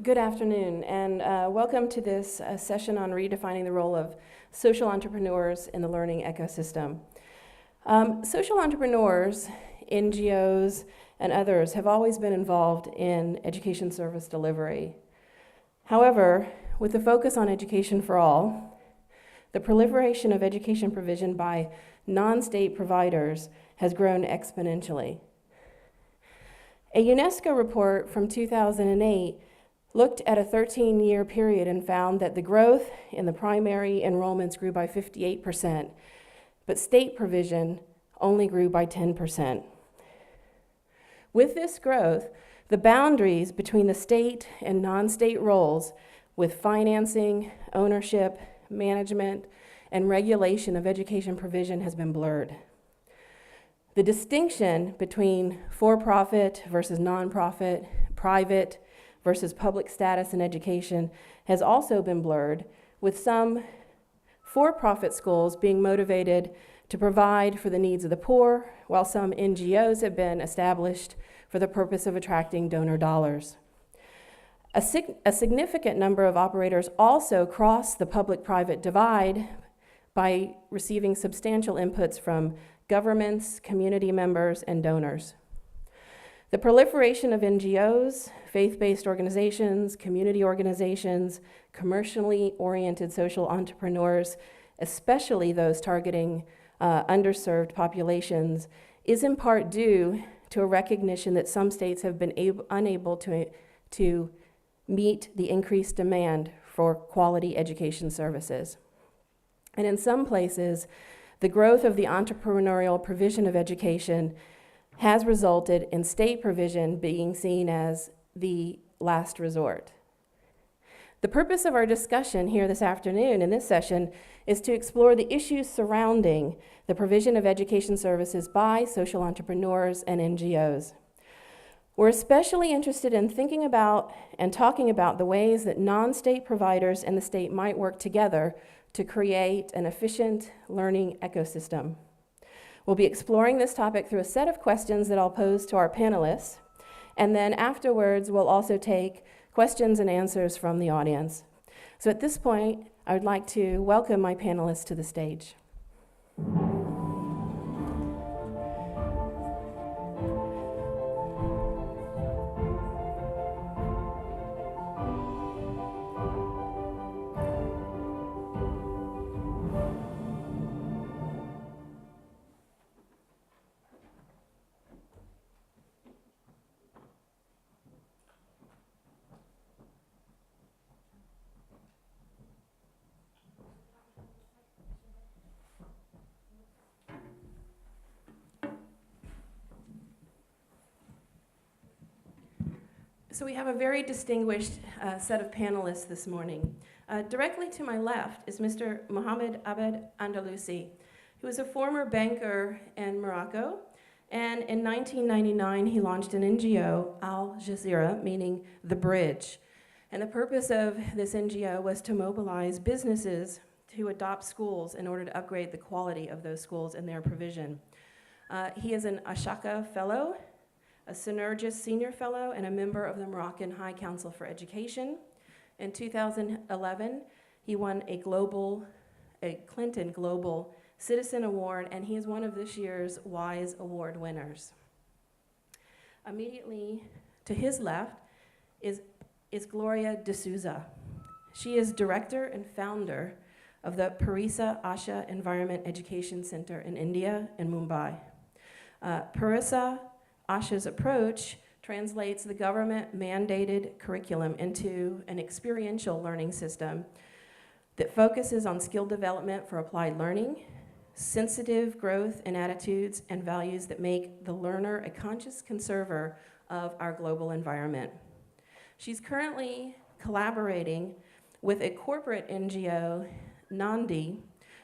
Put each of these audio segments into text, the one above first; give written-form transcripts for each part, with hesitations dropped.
Good afternoon, and welcome to this session on redefining the role of social entrepreneurs in the learning ecosystem. Social entrepreneurs, NGOs, and others have always been involved in education service delivery. However, with the focus on education for all, the proliferation of education provision by non-state providers has grown exponentially. A UNESCO report from 2008 looked at a 13-year period and found that the growth in the primary enrollments grew by 58%, but state provision only grew by 10%. With this growth, the boundaries between the state and non-state roles with financing, ownership, management, and regulation of education provision has been blurred. The distinction between for-profit versus nonprofit, private versus public status in education has also been blurred, with some for-profit schools being motivated to provide for the needs of the poor, while some NGOs have been established for the purpose of attracting donor dollars. A significant number of operators also cross the public-private divide by receiving substantial inputs from governments, community members, and donors. The proliferation of NGOs, faith-based organizations, community organizations, commercially oriented social entrepreneurs, especially those targeting underserved populations, is in part due to a recognition that some states have been unable to meet the increased demand for quality education services. And in some places, the growth of the entrepreneurial provision of education has resulted in state provision being seen as the last resort. The purpose of our discussion here this afternoon in this session is to explore the issues surrounding the provision of education services by social entrepreneurs and NGOs. We're especially interested in thinking about and talking about the ways that non-state providers and the state might work together to create an efficient learning ecosystem. We'll be exploring this topic through a set of questions that I'll pose to our panelists, and then afterwards we'll also take questions and answers from the audience. So at this point, I would like to welcome my panelists to the stage. So we have a very distinguished set of panelists this morning. Directly to my left is Mr. Mohamed Abed Andalusi, who is a former banker in Morocco, and in 1999 he launched an NGO, Al Jazeera, meaning the bridge. And the purpose of this NGO was to mobilize businesses to adopt schools in order to upgrade the quality of those schools and their provision. He is an Ashaka Fellow, a Synergis Senior Fellow, and a member of the Moroccan High Council for Education. In 2011, he won a Clinton Global Citizen Award, and he is one of this year's WISE Award winners. Immediately to his left is Gloria D'Souza. She is director and founder of the Parisa Asha Environment Education Center in India and Mumbai. Parisa Asha's approach translates the government-mandated curriculum into an experiential learning system that focuses on skill development for applied learning, sensitive growth in attitudes and values that make the learner a conscious conserver of our global environment. She's currently collaborating with a corporate NGO, Nandi,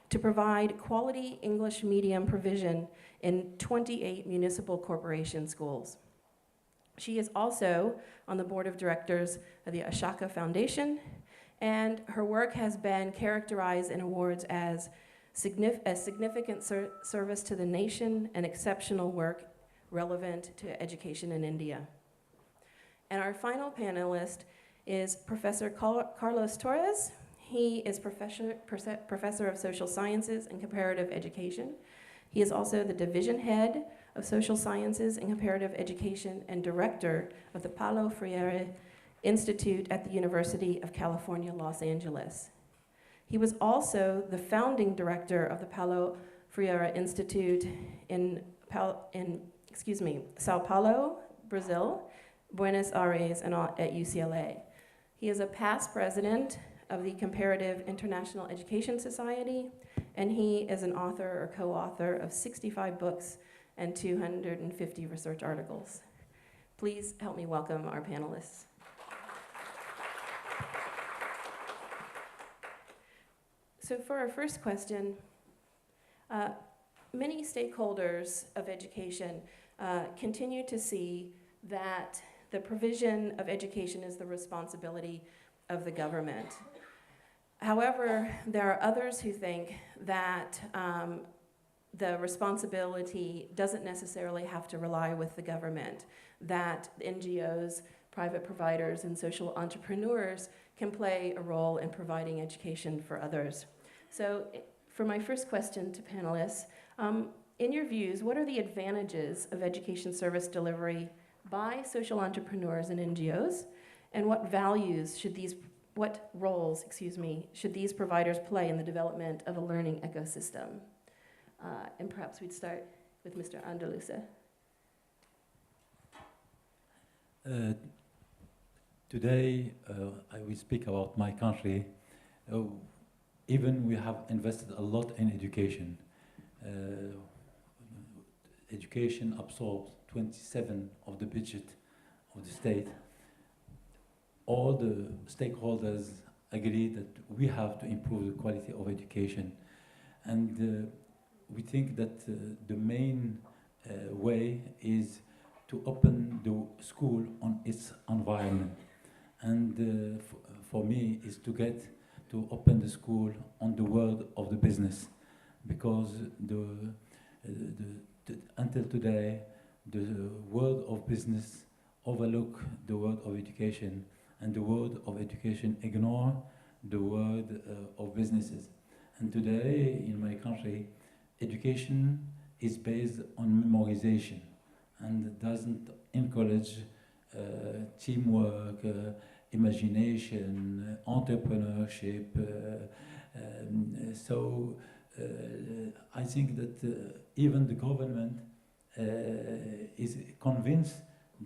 to provide quality English medium provision in 28 municipal corporation schools. She is also on the board of directors of the Ashaka Foundation, and her work has been characterized in awards as a significant service to the nation and exceptional work relevant to education in India. And our final panelist is Professor Carlos Torres. He is Professor of Social Sciences and Comparative Education. He is also the Division Head of Social Sciences and Comparative Education and Director of the Paulo Freire Institute at the University of California, Los Angeles. He was also the founding director of the Paulo Freire Institute in Sao Paulo, Brazil, Buenos Aires, and at UCLA. He is a past president of the Comparative International Education Society, and he is an author or co-author of 65 books and 250 research articles. Please help me welcome our panelists. So for our first question, many stakeholders of education continue to see that the provision of education is the responsibility of the government. However, there are others who think that the responsibility doesn't necessarily have to rely with the government, that NGOs, private providers, and social entrepreneurs can play a role in providing education for others. So for my first question to panelists, in your views, what are the advantages of education service delivery by social entrepreneurs and NGOs, and what roles should these providers play in the development of a learning ecosystem? And perhaps we'd start with Mr. Andalusa. Today, I will speak about my country. Even we have invested a lot in education. Education absorbs 27% of the budget of the state. All the stakeholders agree that we have to improve the quality of education. And we think that the main way is to open the school on its environment. And for me, is to open the school on the world of the business, because until today, the world of business overlook the world of education, and the world of education ignore the world of businesses. And today, in my country, education is based on memorization and doesn't encourage teamwork, imagination, entrepreneurship. So I think that even the government is convinced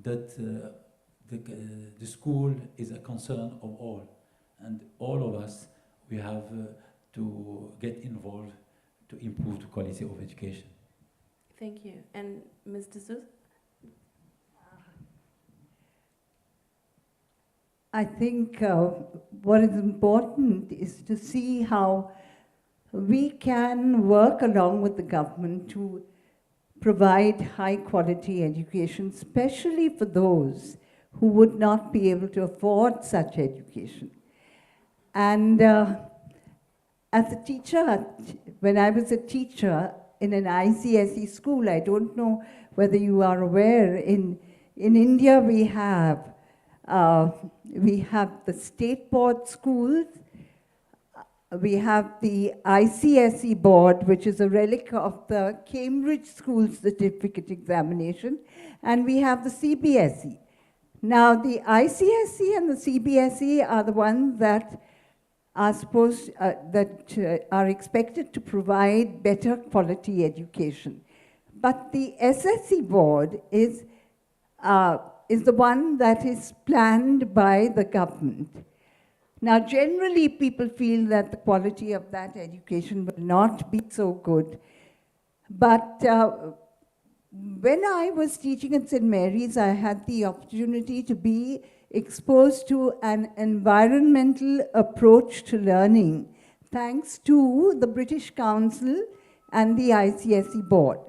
that the school is a concern of all, and all of us, we have to get involved to improve the quality of education. Thank you. And Ms. D'Souza? I think what is important is to see how we can work along with the government to provide high quality education, especially for those who would not be able to afford such education. And as a teacher, when I was a teacher in an ICSE school, I don't know whether you are aware, in India we have the state board schools, we have the ICSE board, which is a relic of the Cambridge School Certificate Examination, and we have the CBSE. Now, the ICSE and the CBSE are the ones that are are expected to provide better quality education. But the SSE board is the one that is planned by the government. Now, generally, people feel that the quality of that education will not be so good. But when I was teaching at St. Mary's, I had the opportunity to be exposed to an environmental approach to learning, thanks to the British Council and the ICSE board.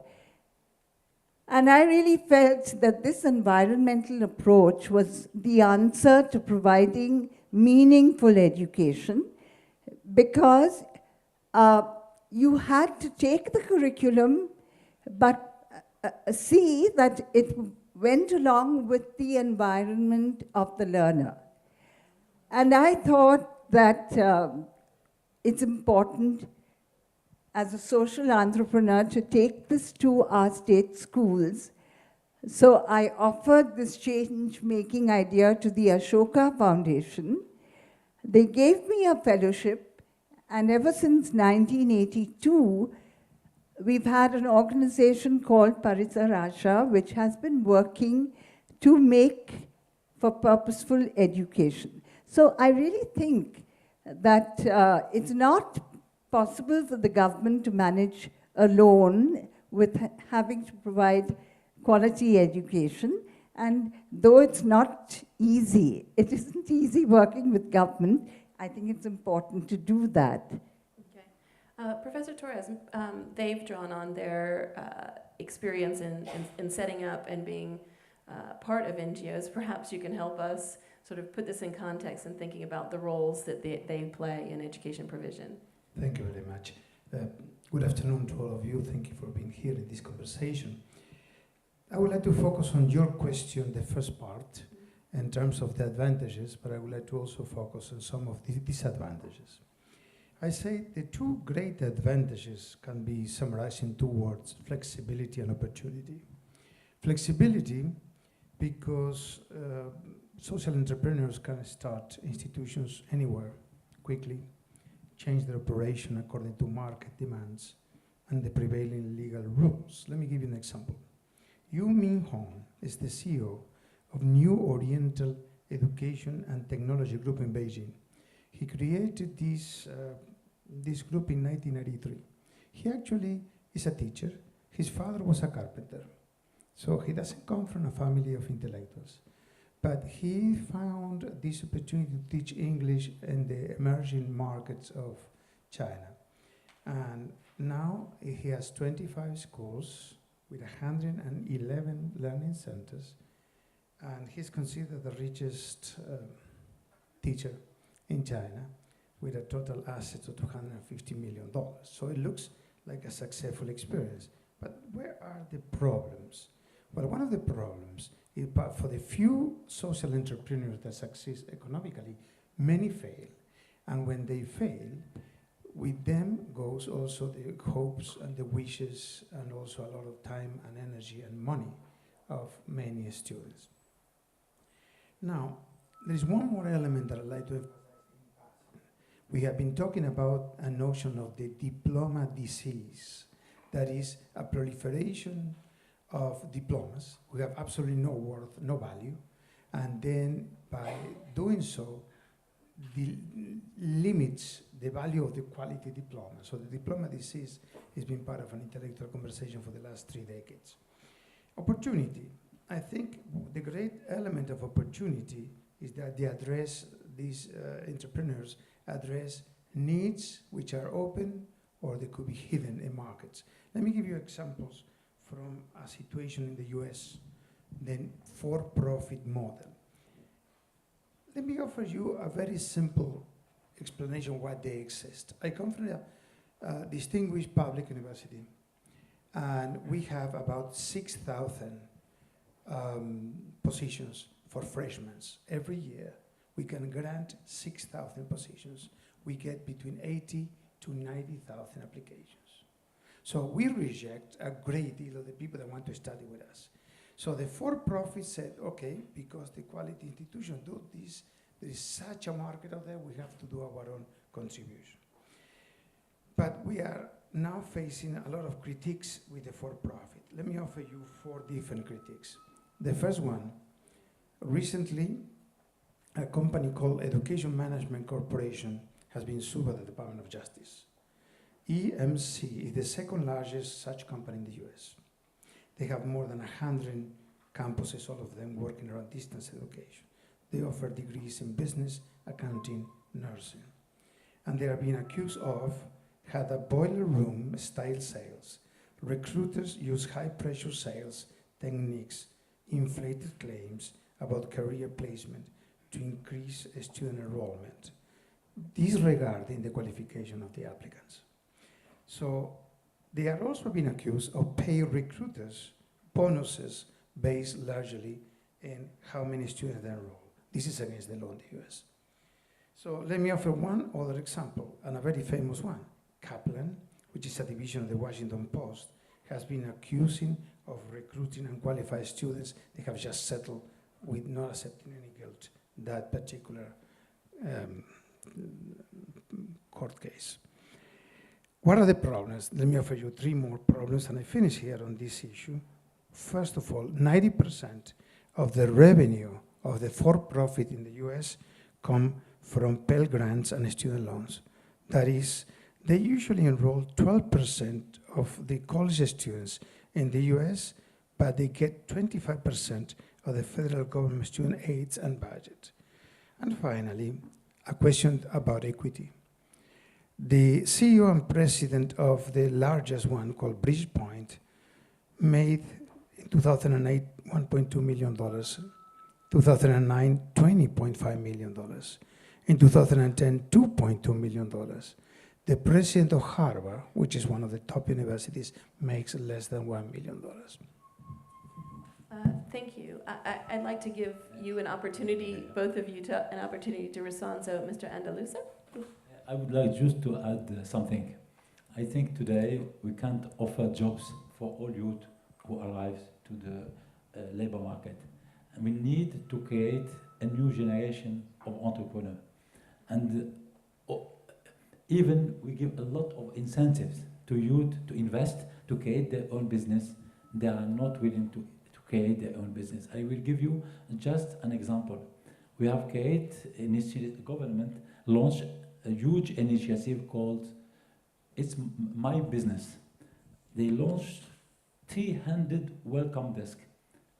And I really felt that this environmental approach was the answer to providing meaningful education, because you had to take the curriculum, but see that it went along with the environment of the learner. And I thought that it's important as a social entrepreneur to take this to our state schools. So I offered this change-making idea to the Ashoka Foundation. They gave me a fellowship, and ever since 1982, we've had an organization called Parisarasha, which has been working to make for purposeful education. So I really think that it's not possible for the government to manage alone with having to provide quality education. And though it's not easy, it isn't easy working with government, I think it's important to do that. Okay. Professor Torres, they've drawn on their experience in setting up and being part of NGOs. Perhaps you can help us sort of put this in context and thinking about the roles that they play in education provision. Thank you very much. Good afternoon to all of you. Thank you for being here in this conversation. I would like to focus on your question, the first part, in terms of the advantages, but I would like to also focus on some of the disadvantages. I say the two great advantages can be summarized in two words: flexibility and opportunity. Flexibility, because social entrepreneurs can start institutions anywhere quickly, change their operation according to market demands and the prevailing legal rules. Let me give you an example. Yu Ming Hong is the CEO of New Oriental Education and Technology Group in Beijing. He created this group in 1993. He actually is a teacher. His father was a carpenter. So he doesn't come from a family of intellectuals. But he found this opportunity to teach English in the emerging markets of China. And now he has 25 schools with 111 learning centers. And he's considered the richest teacher in China with a total assets of $250 million. So it looks like a successful experience. But where are the problems? Well, one of the problems is for the few social entrepreneurs that succeed economically, many fail. And when they fail, with them goes also the hopes and the wishes and also a lot of time and energy and money of many students. Now, there is one more element that I'd like to emphasize. We have been talking about a notion of the diploma disease. That is a proliferation of diplomas who have absolutely no worth, no value, and then by doing so, limits the value of the quality diploma. So the diploma disease has been part of an intellectual conversation for the last 3 decades. Opportunity. I think the great element of opportunity is that they address, these entrepreneurs address needs which are open or they could be hidden in markets. Let me give you examples from a situation in the US, the for-profit model. Let me offer you a very simple explanation why they exist. I come from a distinguished public university, and we have about 6,000 positions for freshmen. Every year, we can grant 6,000 positions. We get between 80 to 90,000 applications. So we reject a great deal of the people that want to study with us. So the for-profit said, okay, because the quality institution do this, there is such a market out there, we have to do our own contribution. But we are now facing a lot of critiques with the for-profit. Let me offer you 4 different critiques. The first one, recently, a company called Education Management Corporation has been sued by the Department of Justice. EMC is the second largest such company in the US. They have more than 100 campuses, all of them working around distance education. They offer degrees in business, accounting, nursing. And they are being accused of had a boiler room style sales. Recruiters use high pressure sales techniques, inflated claims about career placement to increase student enrollment, disregarding the qualification of the applicants. So they are also being accused of paying recruiters bonuses based largely in how many students they enroll. This is against the law in the US. So let me offer one other example, and a very famous one. Kaplan, which is a division of the Washington Post, has been accusing of recruiting unqualified students. They have just settled with not accepting any guilt that particular court case. What are the problems? Let me offer you 3 more problems, and I finish here on this issue. First of all, 90% of the revenue of the for-profit in the US come from Pell Grants and student loans. That is, they usually enroll 12% of the college students in the US, but they get 25% of the federal government student aids and budget. And finally, a question about equity. The CEO and president of the largest one, called Bridgepoint, made in 2008 $1.2 million, 2009 $20.5 million, in 2010 $2.2 million. The president of Harvard, which is one of the top universities, makes less than $1 million. Thank you. I'd like to give you an opportunity, both of you, an opportunity to respond. So, Mr. Andalusa? I would like just to add something. I think today we can't offer jobs for all youth who arrive to the labor market. And we need to create a new generation of entrepreneurs. And even we give a lot of incentives to youth to invest, to create their own business. They are not willing to create their own business. I will give you just an example. We have created, government launched a huge initiative called It's My Business. They launched 300 welcome desks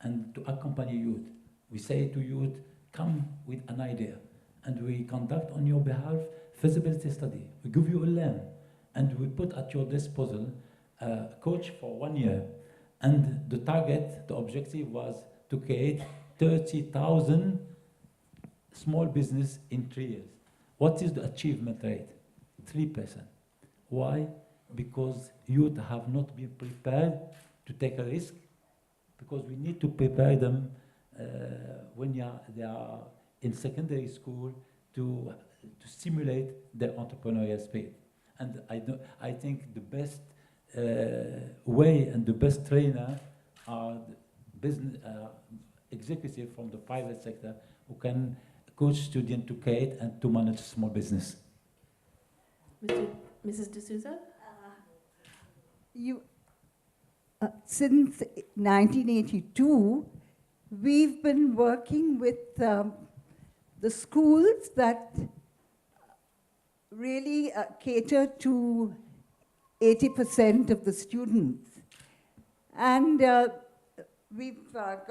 and to accompany youth. We say to youth, come with an idea, and we conduct on your behalf feasibility study. We give you a loan, and we put at your disposal a coach for 1 year. And the target, the objective was to create 30,000 small business in 3 years. What is the achievement rate? 3%. Why? Because youth have not been prepared to take a risk, because we need to prepare them when they are in secondary school to stimulate their entrepreneurial spirit. And I think the best way and the best trainer are business executives from the private sector who can coach students to create and to manage small business. Mrs. D'Souza? Since 1982, we've been working with the schools that really cater to 80% of the students. And we've got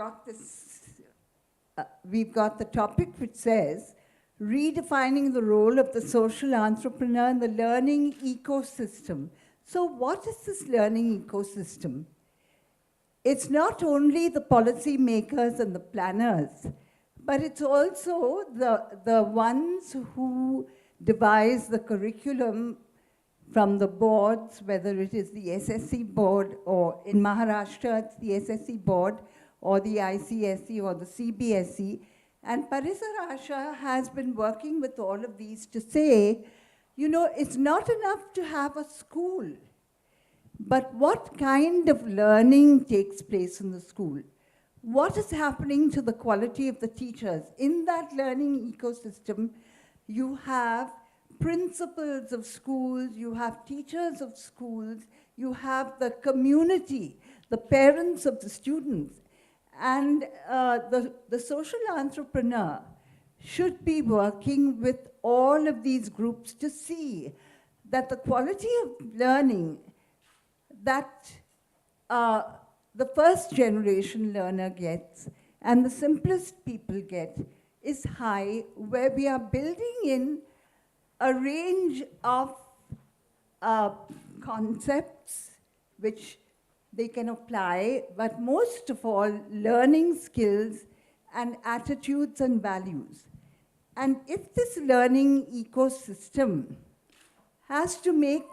the topic which says, redefining the role of the social entrepreneur in the learning ecosystem. So what is this learning ecosystem? It's not only the policy makers and the planners, but it's also the ones who devise the curriculum from the boards, whether it is the SSC board, or in Maharashtra it's the SSC board, or the ICSE or the CBSE. And Parisarasha has been working with all of these to say, you know, it's not enough to have a school, but what kind of learning takes place in the school? What is happening to the quality of the teachers? In that learning ecosystem, you have principals of schools, you have teachers of schools, you have the community, the parents of the students. And the social entrepreneur should be working with all of these groups to see that the quality of learning that the first generation learner gets and the simplest people get is high, where we are building in a range of concepts which they can apply, but most of all, learning skills and attitudes and values. And if this learning ecosystem has to make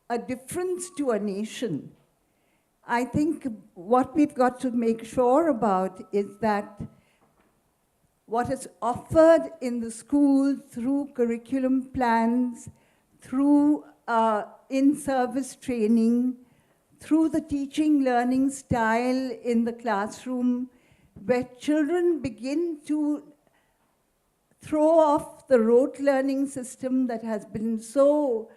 a difference to a nation, I think what we've got to make sure about is that what is offered in the school through curriculum plans, through in-service training, through the teaching learning style in the classroom, where children begin to throw off the rote learning system that has been so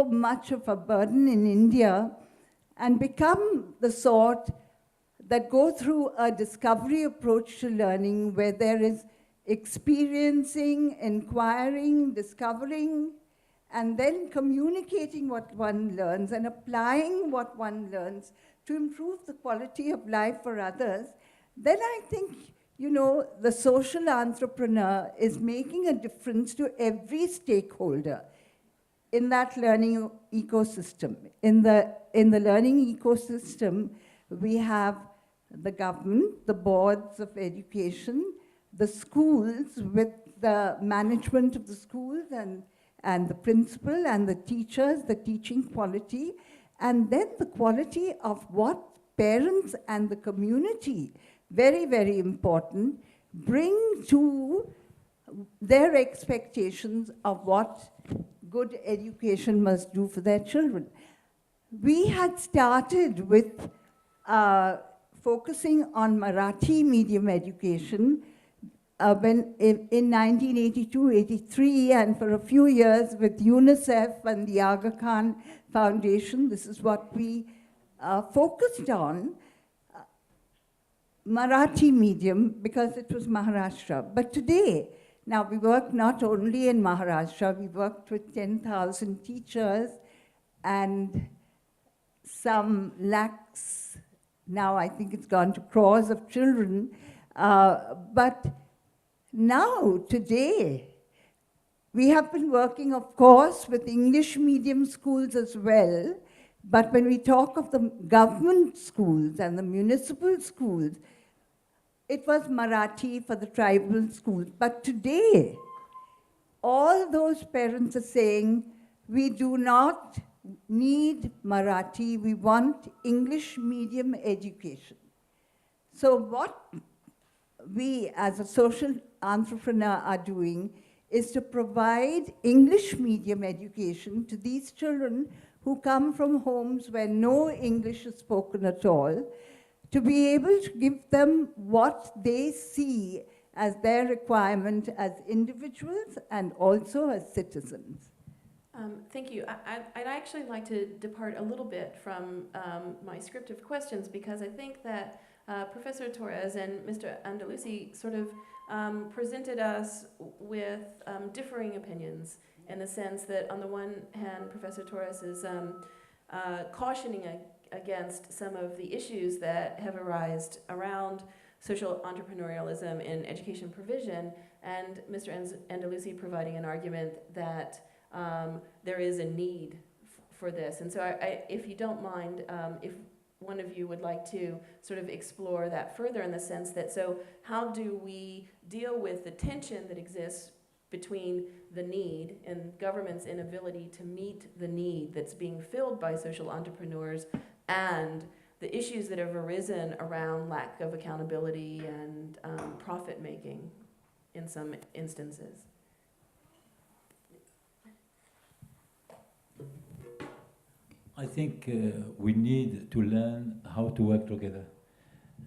much of a burden in India, and become the sort that go through a discovery approach to learning, where there is experiencing, inquiring, discovering, and then communicating what one learns and applying what one learns to improve the quality of life for others, then I think, you know, the social entrepreneur is making a difference to every stakeholder in that learning ecosystem. In the learning ecosystem, we have the government, the boards of education, the schools with the management of the schools and the principal and the teachers, the teaching quality, and then the quality of what parents and the community, very, very important, bring to their expectations of what good education must do for their children. We had started with focusing on Marathi medium education when in 1982-83, and for a few years with UNICEF and the Aga Khan Foundation. This is what we focused on, Marathi medium, because it was Maharashtra. But today, now we work not only in Maharashtra, we worked with 10,000 teachers and some lakhs, now I think it's gone to crores of children, but now, today, we have been working, of course, with English medium schools as well, but when we talk of the government schools and the municipal schools, it was Marathi for the tribal schools. But today, all those parents are saying, we do not need Marathi, we want English medium education. So what we as a social entrepreneur are doing is to provide English medium education to these children who come from homes where no English is spoken at all, to be able to give them what they see as their requirement as individuals and also as citizens. Thank you. I'd actually like to depart a little bit from my script of questions, because I think that Professor Torres and Mr. Andalusi sort of presented us with differing opinions, in the sense that on the one hand, Professor Torres is cautioning against some of the issues that have arisen around social entrepreneurialism in education provision, and Mr. Andalusi providing an argument that there is a need for this. And so if you don't mind, if one of you would like to sort of explore that further, in the sense that, so how do we deal with the tension that exists between the need and government's inability to meet the need that's being filled by social entrepreneurs, and the issues that have arisen around lack of accountability and profit making in some instances? I think we need to learn how to work together.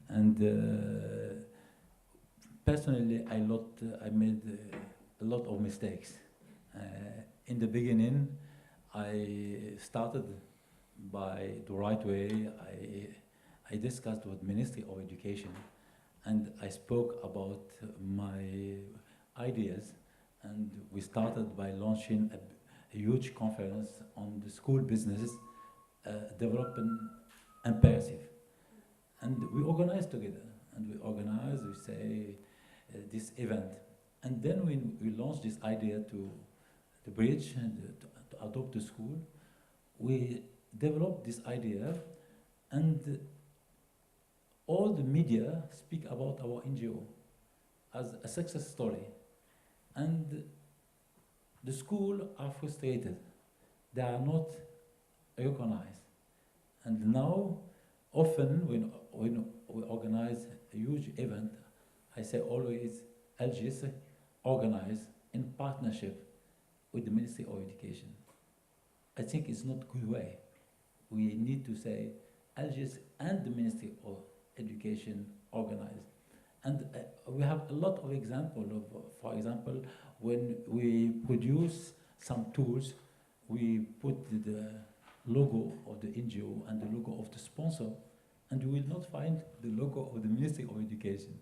And personally, I made a lot of mistakes. In the beginning, I started by the right way. I discussed with Ministry of Education, and I spoke about my ideas, and we started by launching a huge conference on the school business development imperative. And we organized together, and we say, this event. And then when we launched this idea to the bridge and to adopt the school, we developed this idea, and all the media speak about our NGO as a success story. And the school are frustrated. They are not recognized. And now, often when we organize a huge event, I say always, LGS organize in partnership with the Ministry of Education. I think it's not a good way. We need to say LGS and the Ministry of Education organize. And we have a lot of examples of, for example, when we produce some tools, we put the logo of the NGO and the logo of the sponsor, and you will not find the logo of the Ministry of Education.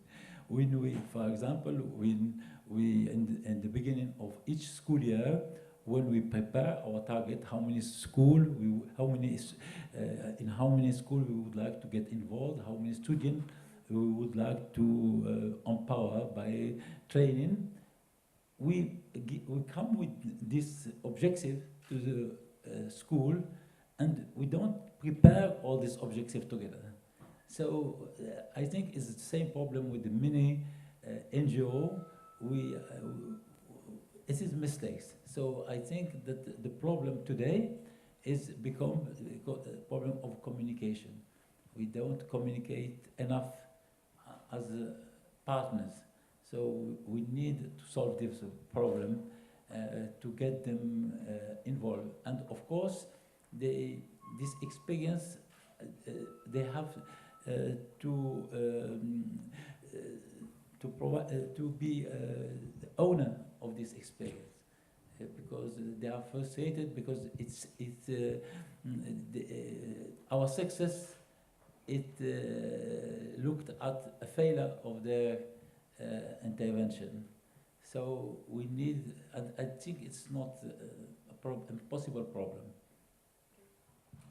When we, for example, when we, in the beginning of each school year, when we prepare our target, how many school, in how many school we would like to get involved, how many students we would like to empower by training, we come with this objective to the school, and we don't prepare all these objectives together. So I think it's the same problem with the mini NGO. It is mistakes. So I think that the problem today is become a problem of communication. We don't communicate enough as partners. So we need to solve this problem to get them involved. And of course, this experience, they have to provide to be the owner of this experience, because they are frustrated because our success looked at a failure of their intervention. So we need, and I think it's not a impossible problem.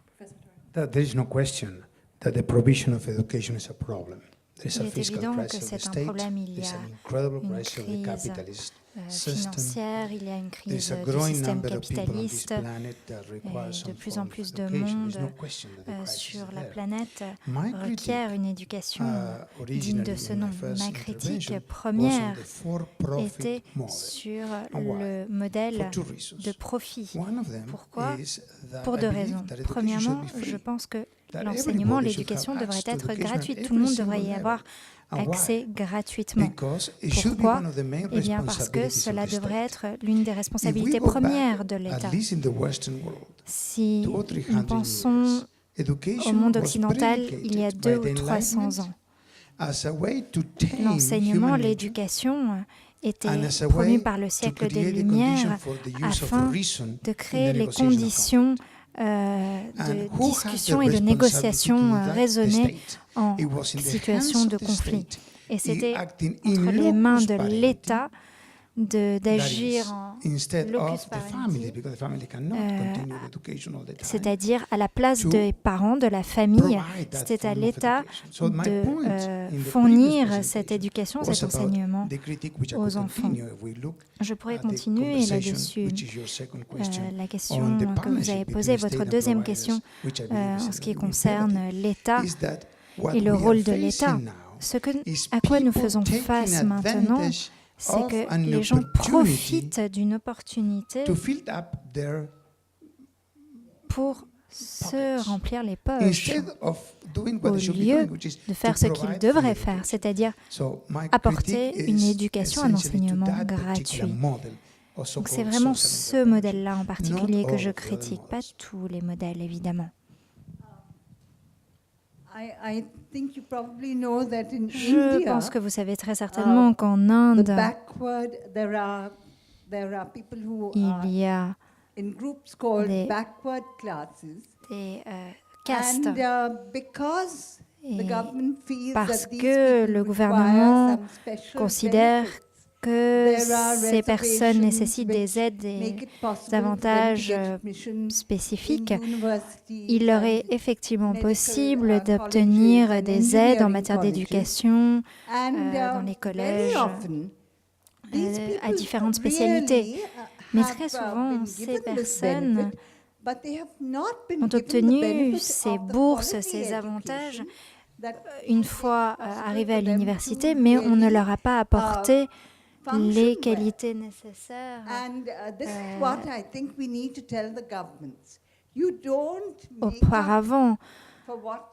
Professor Torralba. There is no question that the provision of education is a problem. There is a Il est fiscal évident que crisis of the c'est un state. problème. Il y There's a an incredible une crisis of the crise capitalist system. financière, il y a une There's crise a du growing système number of people on this capitaliste. planet that require De some plus en form of plus de education. monde There's no question that the crisis sur is la there. planète My requiert critique, une éducation digne originally de ce in nom. my first Ma critique intervention, was on première the for-profit était model. sur why? le modèle For two reasons. de profit. One of them Pourquoi? is that Pour I deux believe raisons. that education Premièrement, should be free. je pense que That l'enseignement, everybody should l'éducation have devrait access to être education at gratuite. Tout every le monde single devrait y level. avoir And why? accès gratuitement. Because it should be Pourquoi? one of the main Eh bien parce que responsibilities of cela the devrait state. être l'une des If we responsabilités go back, premières de at l'État. least in the Western world, Si 200 or nous 300 pensons years, au education monde was occidental, il y a predicated 200 by ou the 300 Enlightenment ans, as a way to tame l'enseignement, human nature l'éducation était and as a promu way par le to siècle des create the conditions Lumières for the use of afin reason de in créer the les negotiation of conditions And de who discussion had et the de responsibility négociation to do that? The raisonnées state. en It was in the situation hands de of the conflit. state, Et c'était acting entre in les mains locus de parenti, l'État that d'agir is, en instead locus of the family, parenti, because the family cannot continue education all the time. c'est-à-dire à la place to des parents, de la famille. Provide that C'était à form of l'État education. So my point in the fournir previous cette presentation éducation, was cet about enseignement the critique which I aux could enfants. continue if we look Je pourrais at the continuer conversation, là-dessus. which is your second question, La on question the que vous partnership avez between posée, the votre state and deuxième providers, question which I believe is en ce qui imperative, concerne l'État is that what et le we are rôle de facing l'État. now Ce is à quoi nous people faisons taking face maintenant, advantage c'est of que an les gens opportunity profitent d'une opportunité to fill up their pour se pockets. remplir les poches, Instead of doing what au they should be lieu doing, which is de faire to ce qu'ils provide devraient free faire, education. c'est-à-dire So my apporter critique une is éducation, un essentially to enseignement that particular gratuit. model of Donc so-called c'est vraiment social ce intervention. modèle-là en particulier Not que all je of the other critique, pas models. tous les modèles évidemment. I think you probably know that in Je India, pense que vous savez très certainement qu'en Inde, there are people who are il y a in groups called des- backward classes. des castes. And because the Et government feels parce that these que people le require gouvernement some special considère benefits, que there are ces personnes reservations nécessitent which des aides make et it possible for them to avantages get admission spécifiques, in universities il leur est and effectivement medical, possible colleges d'obtenir and des aides en engineering matière colleges. d'éducation And, dans les very collèges, often, these à people différentes spécialités. really, Mais have, très been souvent, ces given this personnes benefit, but they have not been ont given the obtenu benefit ces of the bourses, quality ces avantages education that une fois possible arrivés à for them l'université, to mais on ne really, leur a pas apporté function les well. qualités nécessaires. And this is what I think we need to tell the governments. You don't make up Auparavant, for what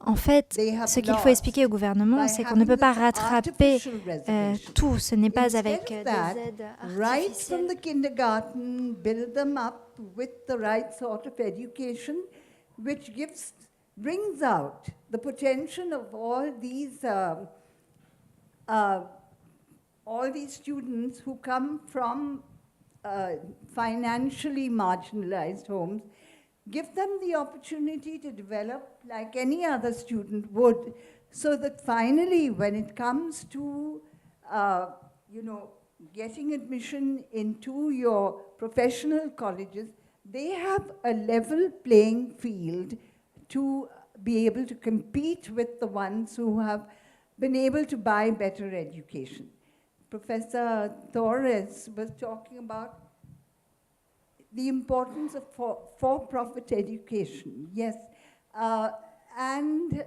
En fait, they have ce qu'il faut lost expliquer au gouvernement, by c'est qu'on ne peut having pas this rattraper artificial reservation. tout. Ce n'est pas Instead avec of des that, aides right from artificielles. the kindergarten, build them up with the right sort of education, which brings out the potential of all these students who come from financially marginalized homes. Give them the opportunity to develop like any other student would, so that finally, when it comes to, getting admission into your professional colleges, they have a level playing field to be able to compete with the ones who have been able to buy better education. Professor Torres was talking about the importance of for-profit education, yes. And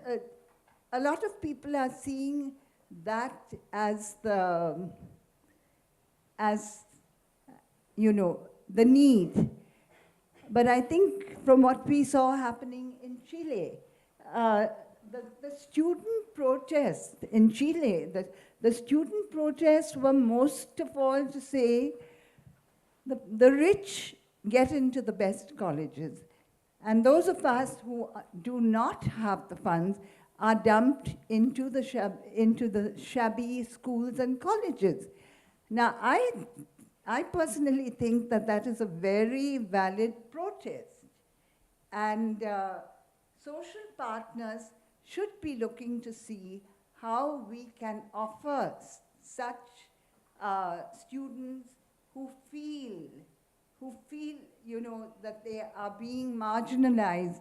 a lot of people are seeing that as the need. But I think from what we saw happening in Chile, the student protests in Chile, the student protests were most of all to say the rich get into the best colleges. And those of us who do not have the funds are dumped into the shabby schools and colleges. Now, I personally think that that is a very valid protest. And social partners should be looking to see how we can offer such students who feel, that they are being marginalized.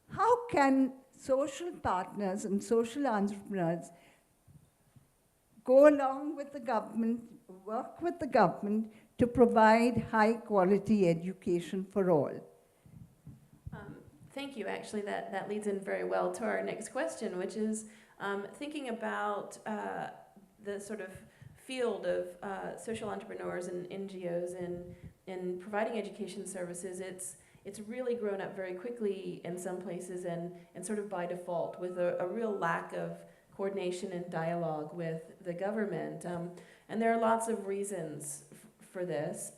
How can social partners and social entrepreneurs go along with the government, work with the government to provide high quality education for all? Thank you. Actually, that leads in very well to our next question, which is thinking about the sort of field of social entrepreneurs and NGOs in providing education services. It's really grown up very quickly in some places and sort of by default, with a real lack of coordination and dialogue with the government. And there are lots of reasons for this.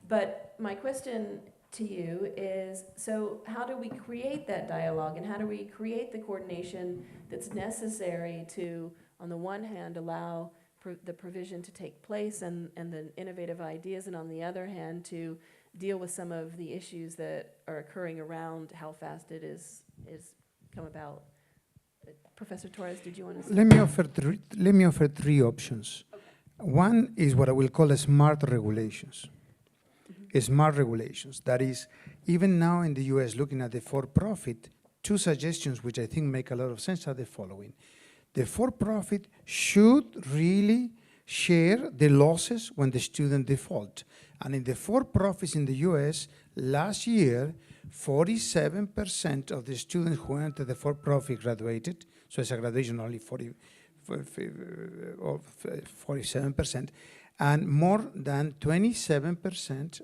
But my question to you is, so how do we create that dialogue, and how do we create the coordination that's necessary to, on the one hand, allow the provision to take place and the innovative ideas, and on the other hand, to deal with some of the issues that are occurring around how fast it is come about? Professor Torres, did you want to say? Let me offer three options. Okay. One is what I will call smart regulations. Smart regulations. That is, even now in the US, looking at the for-profit, two suggestions which I think make a lot of sense are the following. The for-profit should really share the losses when the student default. And in the for-profits in the US, last year, 47% of the students who entered the for-profit graduated. So it's a graduation only 47%. And more than 27%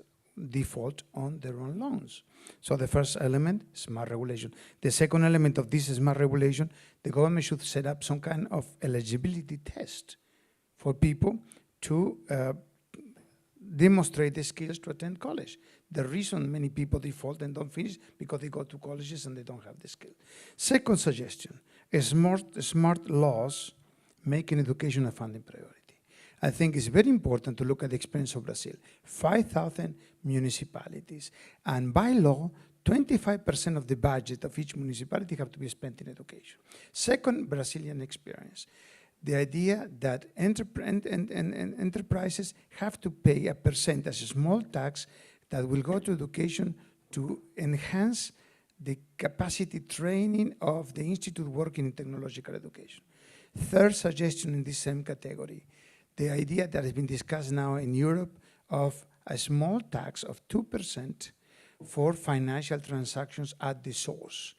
default on their own loans. So the first element, smart regulation. The second element of this smart regulation, the government should set up some kind of eligibility test for people to demonstrate the skills to attend college. The reason many people default and don't finish because they go to colleges and they don't have the skill. Second suggestion, smart laws making education a funding priority. I think it's very important to look at the experience of Brazil. 5,000 municipalities, and by law, 25% of the budget of each municipality have to be spent in education. Second, Brazilian experience. The idea that enterprises have to pay a percentage, a small tax, that will go to education to enhance the capacity training of the institute working in technological education. Third suggestion in this same category, the idea that has been discussed now in Europe of a small tax of 2% for financial transactions at the source.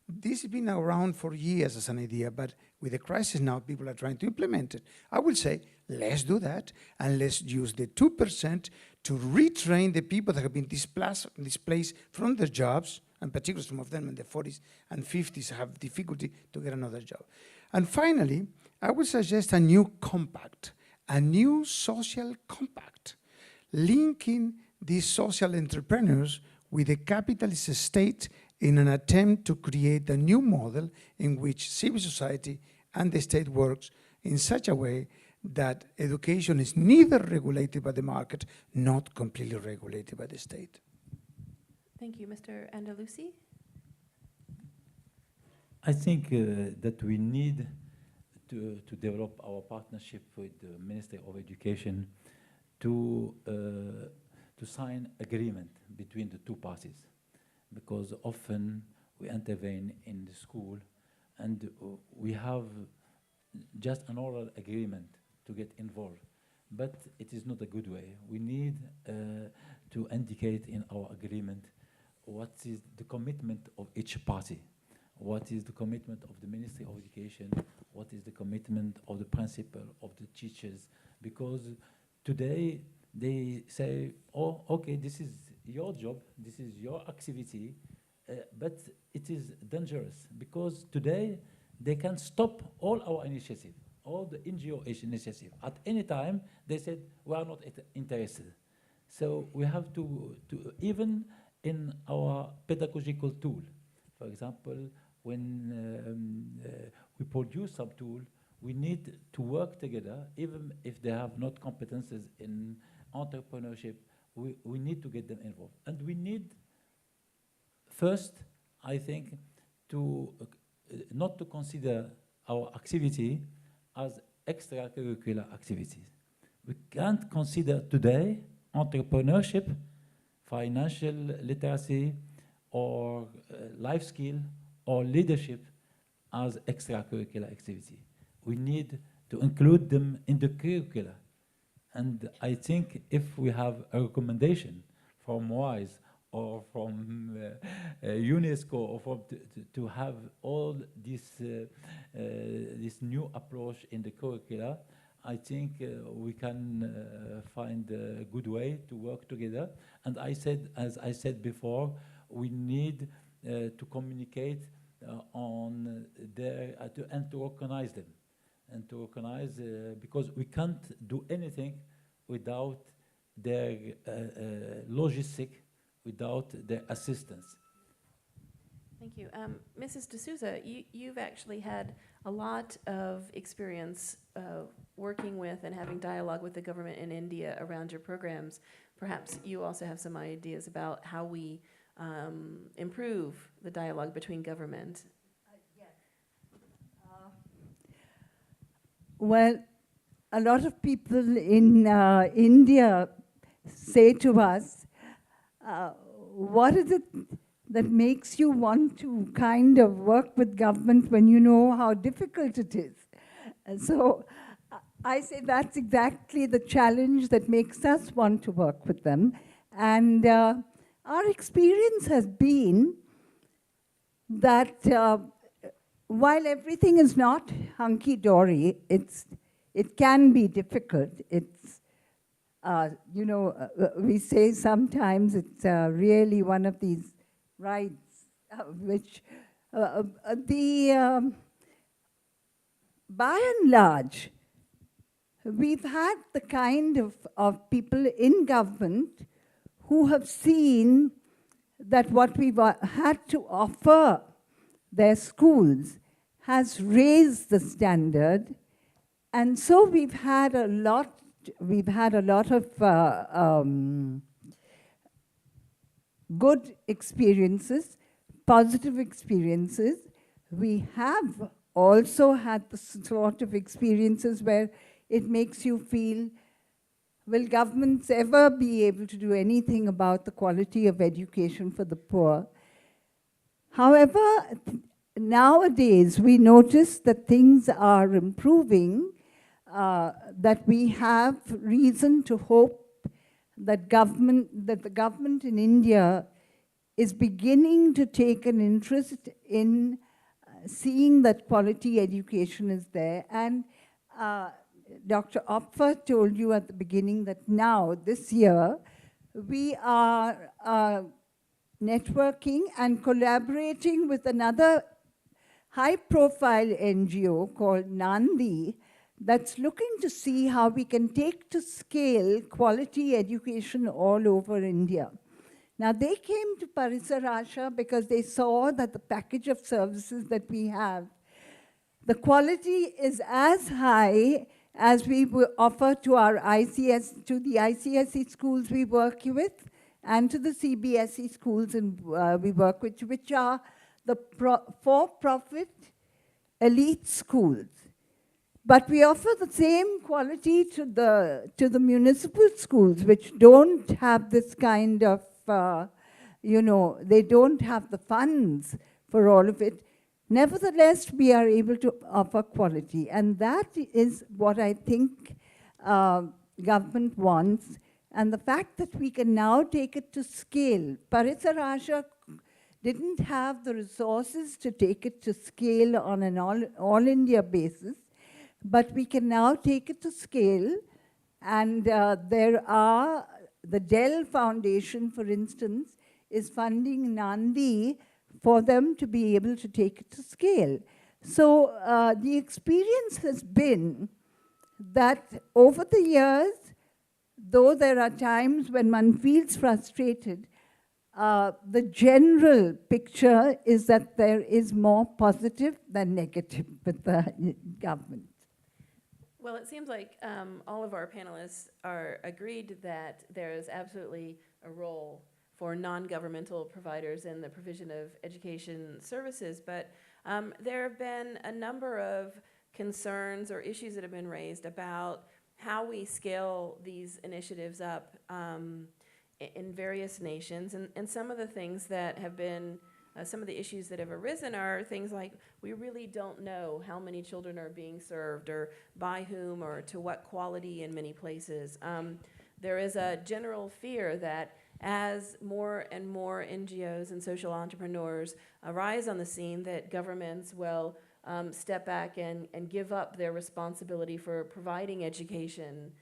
This has been around for years as an idea, but with the crisis now, people are trying to implement it. I would say, let's do that, and let's use the 2% to retrain the people that have been displaced from their jobs, and particularly some of them in their 40s and 50s have difficulty to get another job. And finally, I would suggest a new compact, a new social compact, linking these social entrepreneurs with the capitalist state in an attempt to create a new model in which civil society and the state works in such a way that education is neither regulated by the market, not completely regulated by the state. Thank you. Mr. Andalusi? I think that we need to develop our partnership with the Ministry of Education to sign agreement between the two parties, because often we intervene in the school and we have just an oral agreement to get involved, but it is not a good way. We need to indicate in our agreement what is the commitment of each party, what is the commitment of the Ministry of Education, what is the commitment of the principal, of the teachers, because today they say, oh, okay, this is your job, this is your activity, but it is dangerous because today they can stop all our initiative, all the NGO initiative. At any time, they said, we are not interested. So we have to even in our pedagogical tool, for example, when we produce some tool, we need to work together, even if they have not competences in entrepreneurship, we need to get them involved. And we need, first, I think, to not to consider our activity as extracurricular activities. We can't consider today entrepreneurship, financial literacy, or life skill, or leadership as extracurricular activity. We need to include them in the curricula. And I think if we have a recommendation from WISE or from UNESCO or from to have all this new approach in the curricula, I think we can find a good way to work together. And I said, as I said before, we need to communicate on their and to organize them. And to organize, because we can't do anything without their logistic, without their assistance. Thank you. Mrs. D'Souza, you've actually had a lot of experience working with and having dialogue with the government in India around your programs. Perhaps you also have some ideas about how we improve the dialogue between government. Well, a lot of people in India say to us, what is it that makes you want to kind of work with government when you know how difficult it is? And so I say that's exactly the challenge that makes us want to work with them. And our experience has been that while everything is not hunky-dory, it can be difficult. It's, we say sometimes it's really one of these rides, which by and large, we've had the kind of people in government who have seen that what we've had to offer their schools has raised the standard, and so we've had a lot of good experiences, positive experiences. We have also had the sort of experiences where it makes you feel, will governments ever be able to do anything about the quality of education for the poor? However, nowadays we notice that things are improving, that we have reason to hope that the government in India is beginning to take an interest in seeing that quality education is there. And Dr. Opfer told you at the beginning that now, this year, we are networking and collaborating with another high-profile NGO called Nandi that's looking to see how we can take to scale quality education all over India. Now, they came to Parisarasha because they saw that the package of services that we have, the quality is as high as we offer to our to the ICSE schools we work with, and to the CBSE schools we work with, which are the for-profit elite schools. But we offer the same quality to the municipal schools, which don't have this kind of, they don't have the funds for all of it. Nevertheless, we are able to offer quality, and that is what I think government wants. And the fact that we can now take it to scale. Parisarasha didn't have the resources to take it to scale on an all India basis, but we can now take it to scale. And there are, the Dell Foundation, for instance, is funding Nandi for them to be able to take it to scale. So the experience has been that over the years, though there are times when one feels frustrated, the general picture is that there is more positive than negative with the government. Well, it seems like all of our panelists are agreed that there is absolutely a role for non-governmental providers in the provision of education services, but there have been a number of concerns or issues that have been raised about how we scale these initiatives up in various nations, and some of the things that have been, some of the issues that have arisen are things like we really don't know how many children are being served or by whom or to what quality in many places. There is a general fear that as more and more NGOs and social entrepreneurs arise on the scene, that governments will step back and give up their responsibility for providing education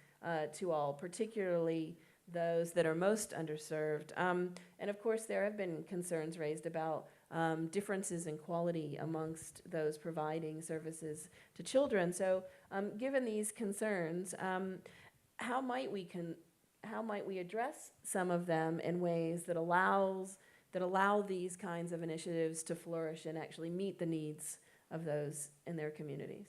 to all, particularly those that are most underserved. And of course, there have been concerns raised about differences in quality amongst those providing services to children. So given these concerns, how might we address some of them in ways that allow these kinds of initiatives to flourish and actually meet the needs of those in their communities?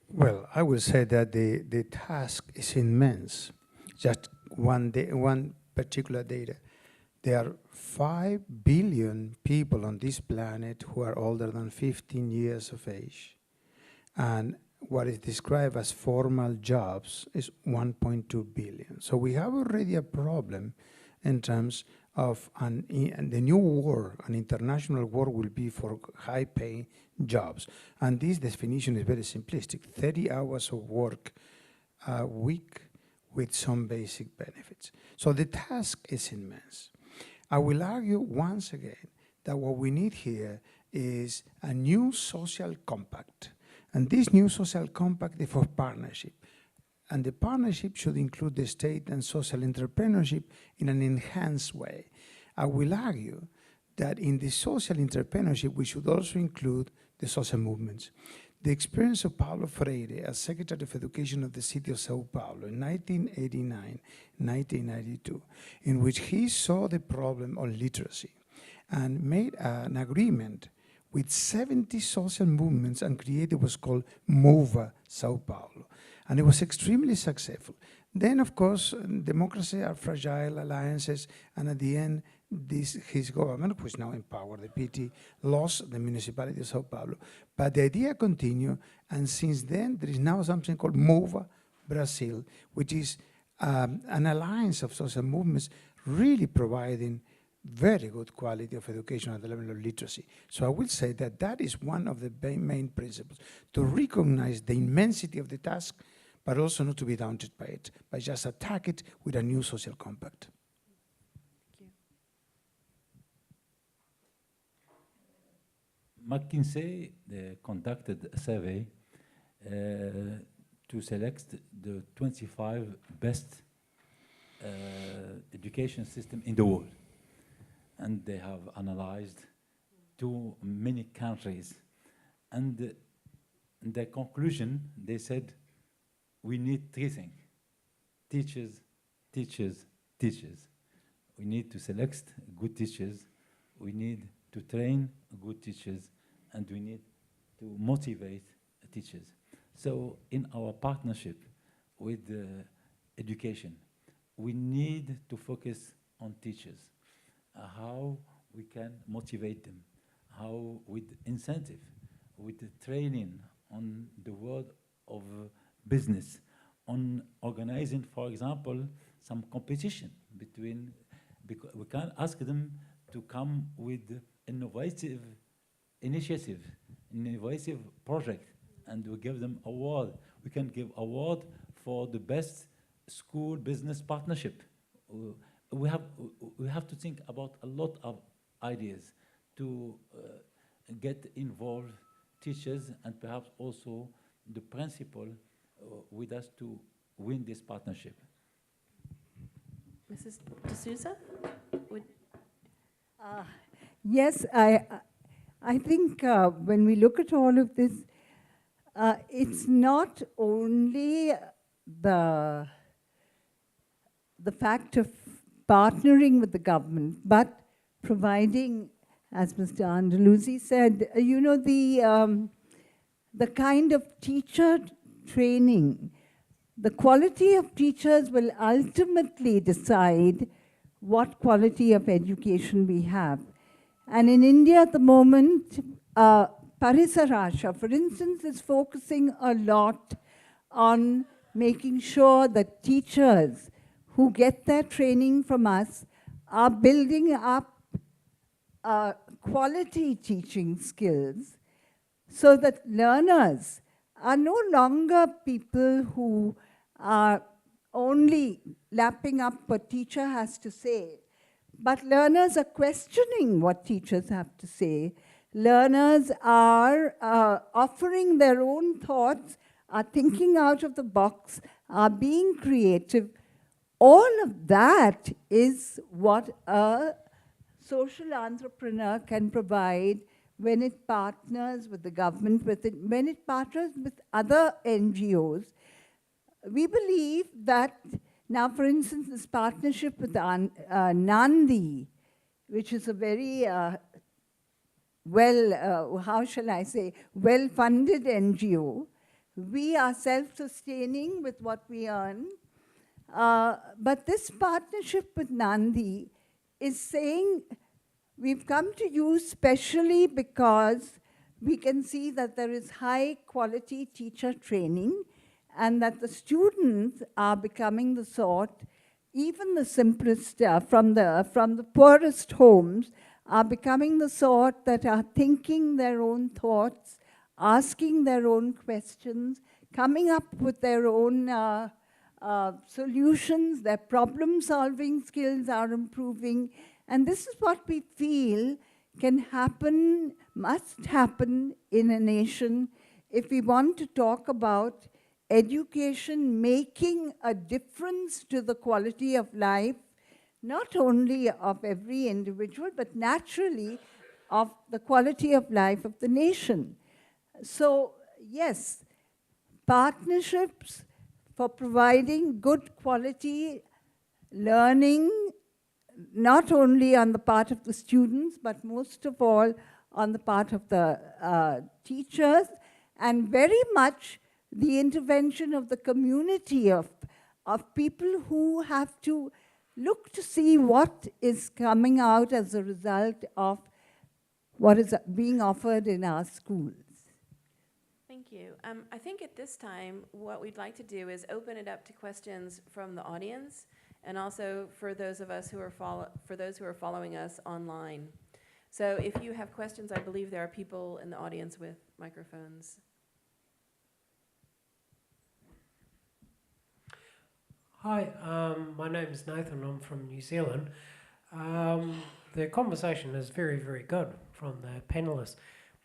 Well, I will say that the task is immense. Just one particular data. There are 5 billion people on this planet who are older than 15 years of age. And what is described as formal jobs is 1.2 billion. So we have already a problem in terms of the new war, an international war will be for high-paying jobs. And this definition is very simplistic, 30 hours of work a week with some basic benefits. So the task is immense. I will argue once again that what we need here is a new social compact. And this new social compact is for partnership. And the partnership should include the state and social entrepreneurship in an enhanced way. I will argue that in the social entrepreneurship, we should also include the social movements. The experience of Paulo Freire as Secretary of Education of the city of Sao Paulo in 1989, 1992, in which he saw the problem of literacy and made an agreement with 70 social movements and created what's called MOVA Sao Paulo. And it was extremely successful. Then, of course, democracy are fragile alliances, and at the end, his government, which now in power, the PT, lost the municipality of Sao Paulo. But the idea continued, and since then, there is now something called MOVA Brazil, which is an alliance of social movements really providing very good quality of education at the level of literacy. So I will say that that is one of the main principles, to recognize the immensity of the task, but also not to be daunted by it, but just attack it with a new social compact. McKinsey conducted a survey to select the 25 best education system in the world. And they have analyzed too many countries. And in their conclusion, they said, we need three things: teachers, teachers, teachers. We need to select good teachers, we need to train good teachers, and we need to motivate teachers. So in our partnership with education, we need to focus on teachers, how we can motivate them, how with incentive, with the training on the world of business, on organizing, for example, some competition between, because we can ask them to come with innovative initiative, innovative project, and we give them award. We can give award for the best school business partnership. We have to think about a lot of ideas to get involved teachers and perhaps also the principal with us to win this partnership. Mrs. D'Souza? Yes, I think when we look at all of this, it's not only the fact of partnering with the government, but providing, as Mr. Andalusi said, you know, the kind of teacher training. The quality of teachers will ultimately decide what quality of education we have. And in India at the moment, Parisarasha, for instance, is focusing a lot on making sure that teachers who get their training from us are building up quality teaching skills so that learners are no longer people who are only lapping up what teacher has to say, but learners are questioning what teachers have to say. Learners are offering their own thoughts, are thinking out of the box, are being creative. All of that is what a social entrepreneur can provide when it partners with the government, when it partners with other NGOs. We believe that now, for instance, this partnership with Nandi, which is a very well-funded NGO. We are self-sustaining with what we earn. But this partnership with Nandi is saying, we've come to you specially because we can see that there is high quality teacher training and that the students are becoming the sort, even the simplest, from the poorest homes, are becoming the sort that are thinking their own thoughts, asking their own questions, coming up with their own solutions. Their problem-solving skills are improving. And this is what we feel can happen, must happen in a nation if we want to talk about education making a difference to the quality of life, not only of every individual, but naturally of the quality of life of the nation. So, yes, partnerships for providing good quality learning, not only on the part of the students, but most of all on the part of the teachers, and very much the intervention of the community of people who have to look to see what is coming out as a result of what is being offered in our schools. Thank you. I think at this time, what we'd like to do is open it up to questions from the audience, and also for those of us who are following us online. So if you have questions, I believe there are people in the audience with microphones. Hi, my name is Nathan. I'm from New Zealand. The conversation is very, very good from the panelists.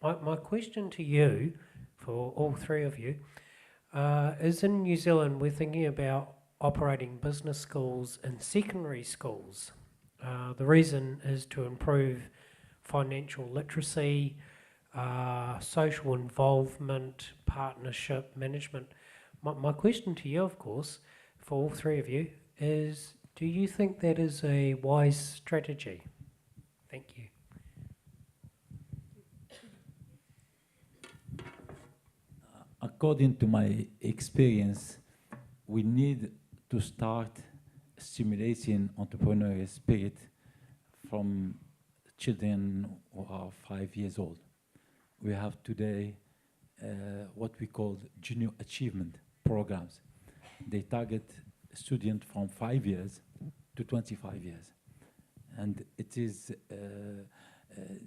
My question to you, for all three of you, is in New Zealand we're thinking about operating business schools in secondary schools. The reason is to improve financial literacy, social involvement, partnership, management. My question to you, of course, for all three of you, is do you think that is a wise strategy? Thank you. According to my experience, we need to start stimulating entrepreneurial spirit from children who are 5 years old. We have today what we call junior achievement programs. They target students from 5 years to 25 years. And it is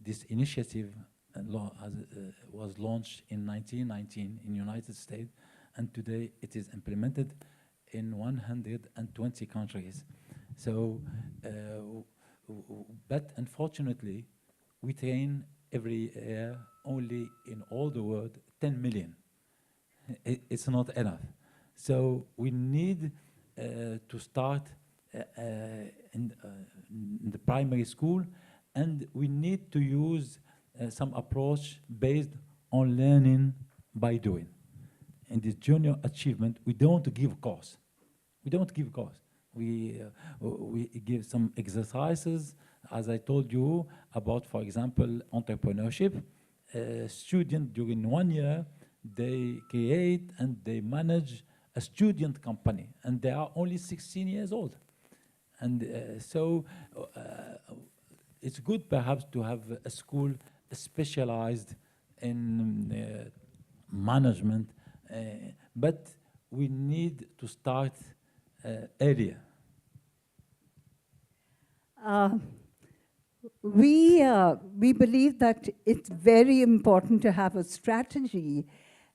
this initiative was launched in 1919 in the United States, and today it is implemented in 120 countries. So, but unfortunately, we train every year only in all the world 10 million. It's not enough. So we need to start in the primary school, and we need to use some approach based on learning by doing. In this junior achievement, we don't give course. We don't give course. We give some exercises, as I told you, about, for example, entrepreneurship. Students during 1 year, they create and they manage a student company, and they are only 16 years old. And so it's good perhaps to have a school specialized in management, but we need to start earlier. We believe that it's very important to have a strategy.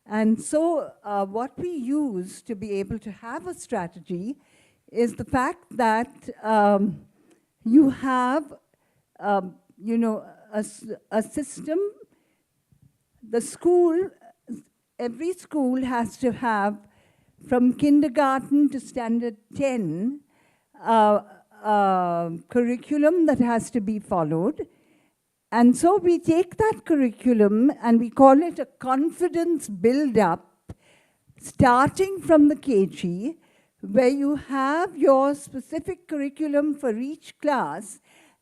And so what we use to be able to have a strategy is the fact that you have, a system. The school, every school has to have, from kindergarten to standard 10, curriculum that has to be followed. And so we take that curriculum and we call it a confidence build-up, starting from the KG, where you have your specific curriculum for each class,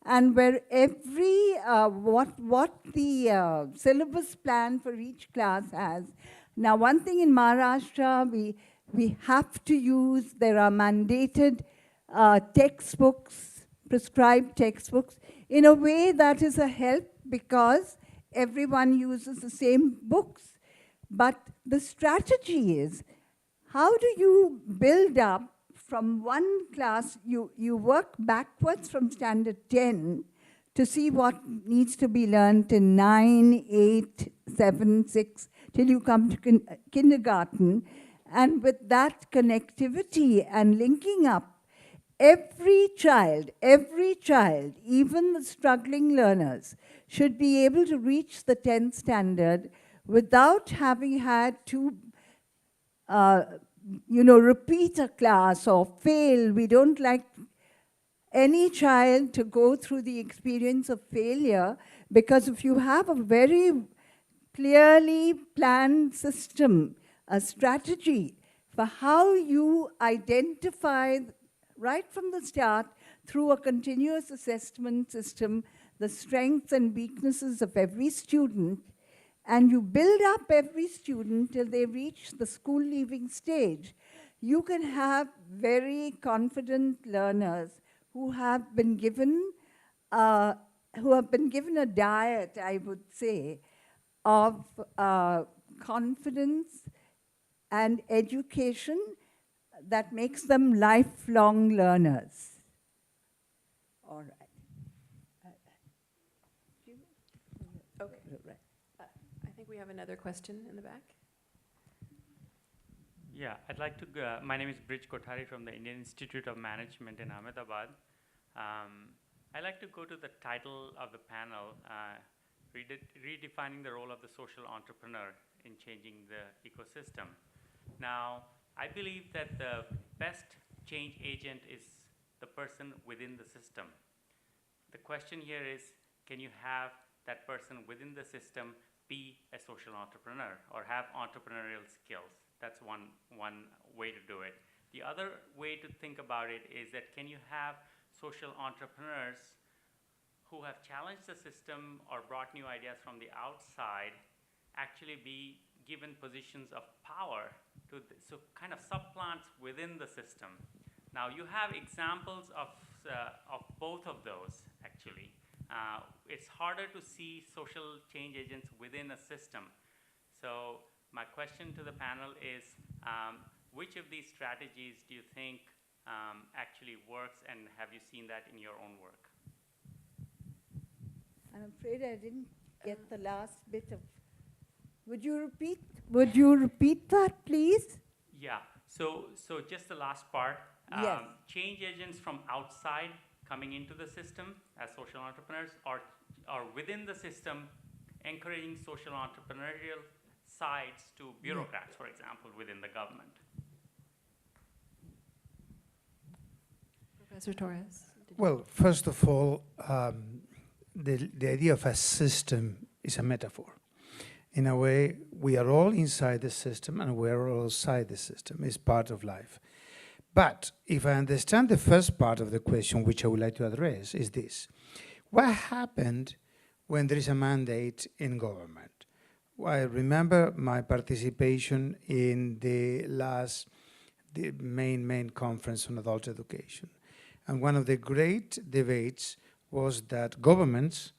and where every, what the syllabus plan for each class has. Now, one thing in Maharashtra, we have to use, there are mandated textbooks, prescribed textbooks, in a way that is a help because everyone uses the same books. But the strategy is, how do you build up from one class, you work backwards from standard 10 to see what needs to be learned in 9, 8, 7, 6, till you come to kindergarten. And with that connectivity and linking up, every child, even the struggling learners, should be able to reach the 10th standard without having had to repeat a class or fail. We don't like any child to go through the experience of failure, because if you have a very clearly planned system, a strategy for how you identify right from the start through a continuous assessment system the strengths and weaknesses of every student, and you build up every student till they reach the school leaving stage, you can have very confident learners who have been given a diet, I would say, of confidence and education that makes them lifelong learners. All right. Okay. Right. I think we have another question in the back. Yeah, I'd like to, my name is Kothari from the Indian Institute of Management in Ahmedabad. I'd like to go to the title of the panel, Redefining the Role of the Social Entrepreneur in Changing the Ecosystem. Now, I believe that the best change agent is the person within the system. The question here is, can you have that person within the system be a social entrepreneur or have entrepreneurial skills? That's one way to do it. The other way to think about it is that can you have social entrepreneurs who have challenged the system or brought new ideas from the outside actually be given positions of power to so kind of subplants within the system. Now you have examples of both of those actually. It's harder to see social change agents within a system. So my question to the panel is, which of these strategies do you think actually works, and have you seen that in your own work? I'm afraid I didn't get the last bit of. Would you repeat that, please? Yeah. So just the last part. Yes. Change agents from outside coming into the system as social entrepreneurs, or within the system encouraging social entrepreneurial sides to bureaucrats, for example, within the government. Professor Torres? Well, first of all, the idea of a system is a metaphor. In a way, we are all inside the system and we are all outside the system. It's part of life. But if I understand the first part of the question, which I would like to address, is this. What happened when there is a mandate in government? Well, I remember my participation in the main conference on adult education. And one of the great debates was that governments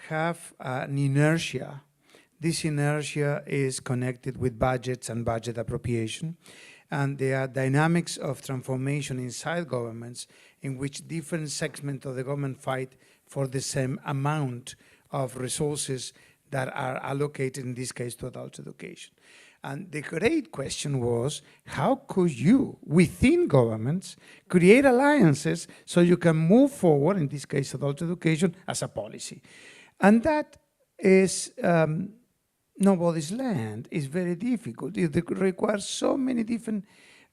have an inertia. This inertia is connected with budgets and budget appropriation. And there are dynamics of transformation inside governments in which different segments of the government fight for the same amount of resources that are allocated, in this case, to adult education. And the great question was, how could you, within governments, create alliances so you can move forward, in this case, adult education, as a policy? And that is nobody's land. It's very difficult. It requires so many different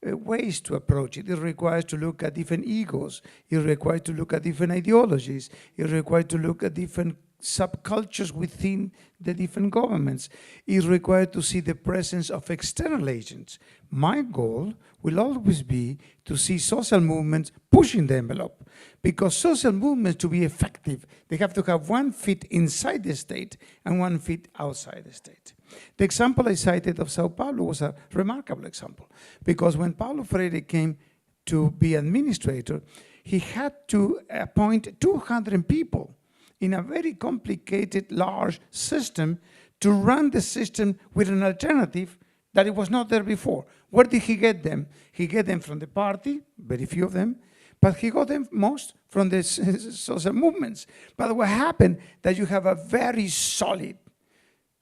ways to approach it. It requires to look at different egos. It requires to look at different ideologies. It requires to look at different subcultures within the different governments. It requires to see the presence of external agents. My goal will always be to see social movements pushing the envelope, because social movements, to be effective, they have to have 1 foot inside the state and 1 foot outside the state. The example I cited of Sao Paulo was a remarkable example, because when Paulo Freire came to be administrator, he had to appoint 200 people in a very complicated, large system to run the system with an alternative that it was not there before. Where did he get them? He get them from the party, very few of them, but he got them most from the social movements. But what happened, that you have a very solid,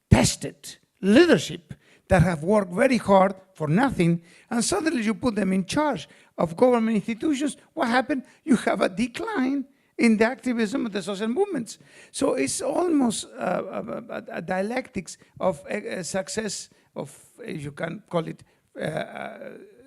tested leadership that have worked very hard for nothing, and suddenly you put them in charge of government institutions. What happened? You have a decline in the activism of the social movements. So it's almost a dialectics of success, of, you can call it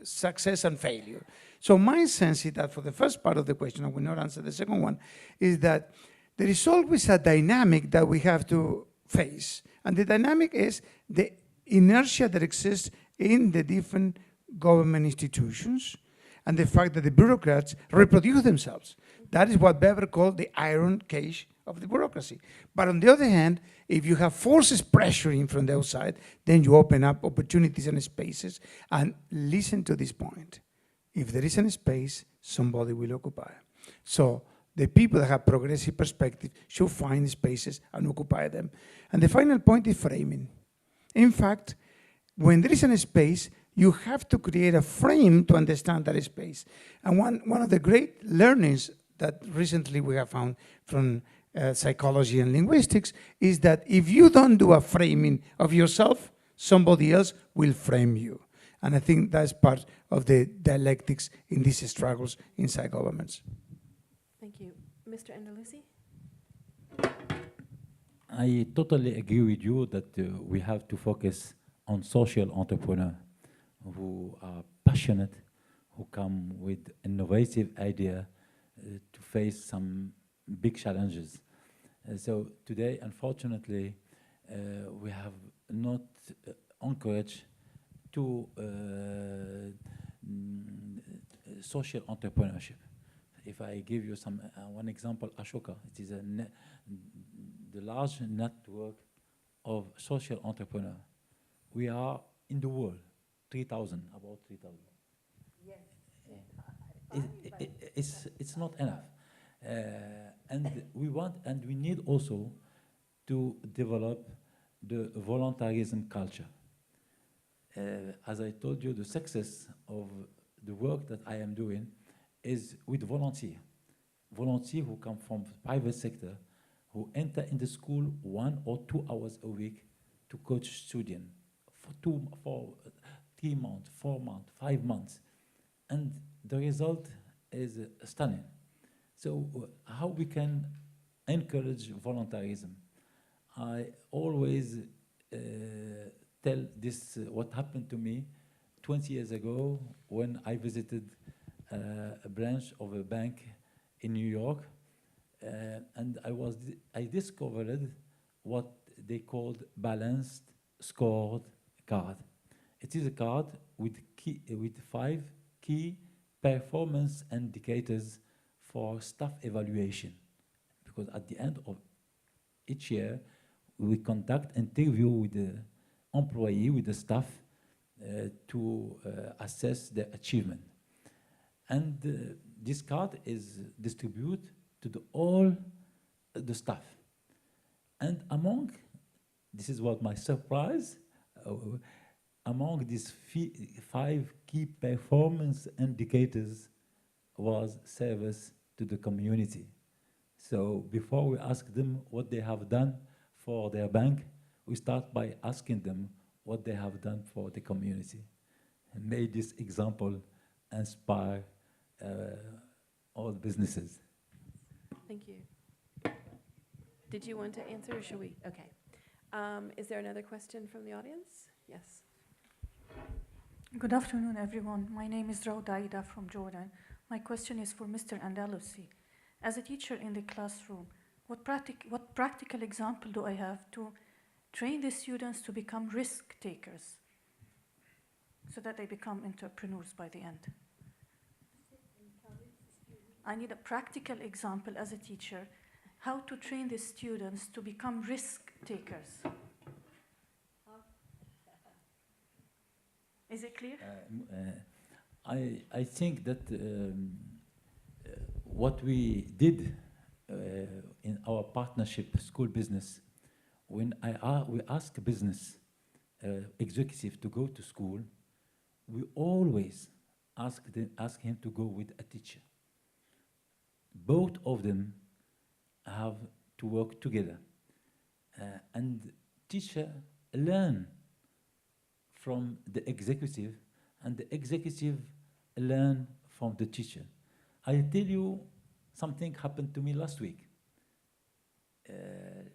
success and failure. So my sense is that for the first part of the question, I will not answer the second one, is that there is always a dynamic that we have to face. And the dynamic is the inertia that exists in the different government institutions and the fact that the bureaucrats reproduce themselves. That is what Weber called the iron cage of the bureaucracy. But on the other hand, if you have forces pressuring from the outside, then you open up opportunities and spaces. And listen to this point. If there is a space, somebody will occupy. So the people that have progressive perspective should find spaces and occupy them. And the final point is framing. In fact, when there is a space, you have to create a frame to understand that space. And one of the great learnings that recently we have found from psychology and linguistics is that if you don't do a framing of yourself, somebody else will frame you. And I think that's part of the dialectics in these struggles inside governments. Thank you. Mr. Andalusi? I totally agree with you that we have to focus on social entrepreneur. who are passionate, who come with innovative idea to face some big challenges. So today, unfortunately, we have not encouraged to social entrepreneurship. If I give you some one example, Ashoka, it is the large network of social entrepreneurs. We are in the world, 3,000, about 3,000. Yes. It's not enough. And we need also to develop the voluntarism culture. As I told you, the success of the work that I am doing is with volunteers who come from the private sector, who enter in the school 1 or 2 hours a week to coach students for 3 months, 4 months, 5 months. And the result is stunning. So how we can encourage voluntarism? I always tell this, what happened to me 20 years ago when I visited a branch of a bank in New York, and I discovered what they called balanced scored card. It is a card with 5 key performance indicators for staff evaluation, because at the end of each year we conduct interview with the employee, with the staff, to assess their achievement. And this card is distributed to all the staff. And this is what my surprise, among these 5 key performance indicators was service to the community. So before we ask them what they have done for their bank, we start by asking them what they have done for the community. And may this example inspire all businesses. Thank you. Did you want to answer, or should we? Okay. Is there another question from the audience? Yes. Good afternoon, everyone. My name is Raudaida from Jordan. My question is for Mr. Andalusi. As a teacher in the classroom, what practical example do I have to train the students to become risk takers so that they become entrepreneurs by the end? I need a practical example as a teacher, how to train the students to become risk takers. Is it clear? I think that what we did in our partnership school business, when we ask business executive to go to school, we always ask him to go with a teacher. Both of them have to work together, and teacher learn from the executive, and the executive learn from the teacher. I'll tell you something happened to me last week.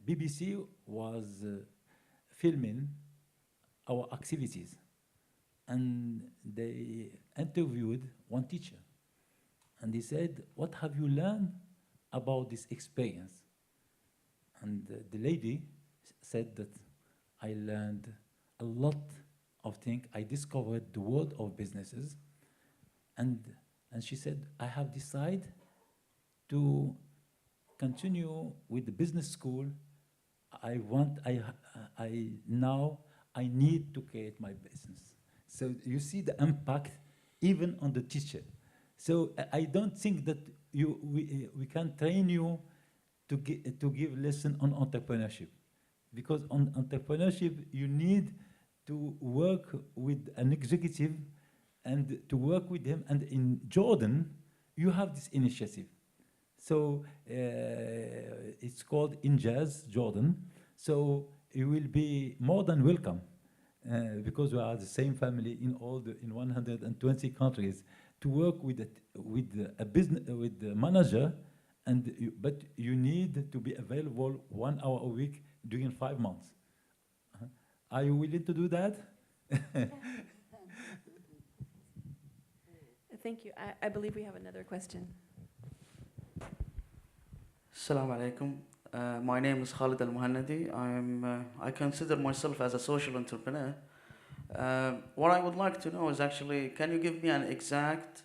BBC was filming our activities, and they interviewed one teacher, and he said, "What have you learned about this experience?" And the lady said that I learned a lot of things. I discovered the world of businesses, and she said, "I have decided to continue with the business school. Now I need to create my business." So you see the impact even on the teacher. So I don't think that we can train you to give lesson on entrepreneurship, because on entrepreneurship you need to work with an executive and to work with him. And in Jordan, you have this initiative. So it's called Injaz Jordan. So you will be more than welcome, because we are the same family in 120 countries, to work with a business with the manager, but you need to be available 1 hour a week during 5 months. Are you willing to do that? thank you. I believe we have another question. Assalamu alaikum. My name is Khalid Al Muhannadi. I consider myself as a social entrepreneur. What I would like to know is actually, can you give me an exact